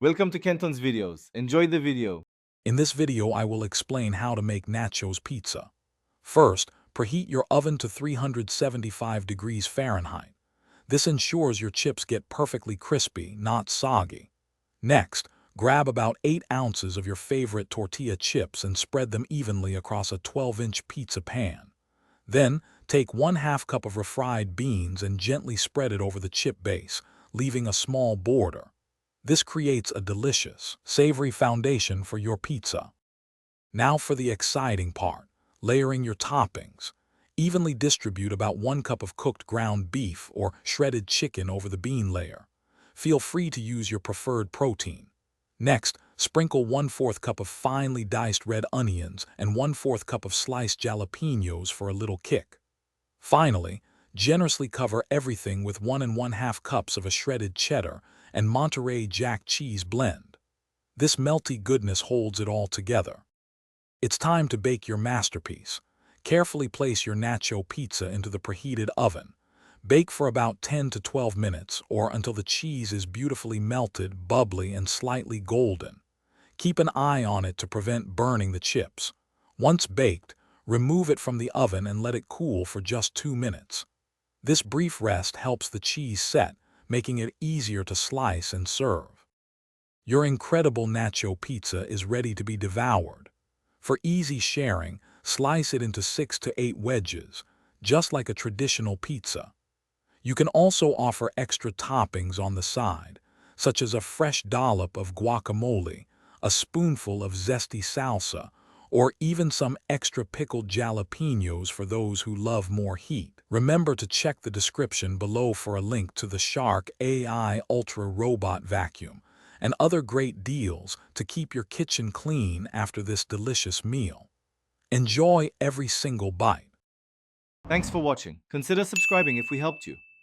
Welcome to Kenton's videos. Enjoy the video. In this video, I will explain how to make Nachos pizza. First, preheat your oven to 375 degrees Fahrenheit. This ensures your chips get perfectly crispy, not soggy. Next, grab about 8 ounces of your favorite tortilla chips and spread them evenly across a 12-inch pizza pan. Then, take 1/2 cup of refried beans and gently spread it over the chip base, leaving a small border. This creates a delicious, savory foundation for your pizza. Now for the exciting part, layering your toppings. Evenly distribute about 1 cup of cooked ground beef or shredded chicken over the bean layer. Feel free to use your preferred protein. Next, sprinkle 1/4 cup of finely diced red onions and 1/4 cup of sliced jalapenos for a little kick. Finally, generously cover everything with 1 1/2 cups of a shredded cheddar and Monterey Jack cheese blend. This melty goodness holds it all together. It's time to bake your masterpiece. Carefully place your nacho pizza into the preheated oven. Bake for about 10 to 12 minutes or until the cheese is beautifully melted, bubbly, and slightly golden. Keep an eye on it to prevent burning the chips. Once baked, remove it from the oven and let it cool for just 2 minutes. This brief rest helps the cheese set, making it easier to slice and serve. Your incredible nacho pizza is ready to be devoured. For easy sharing, slice it into 6 to 8 wedges, just like a traditional pizza. You can also offer extra toppings on the side, such as a fresh dollop of guacamole, a spoonful of zesty salsa, or even some extra pickled jalapenos for those who love more heat. Remember to check the description below for a link to the Shark AI Ultra Robot Vacuum and other great deals to keep your kitchen clean after this delicious meal. Enjoy every single bite. Thanks for watching. Consider subscribing if we helped you.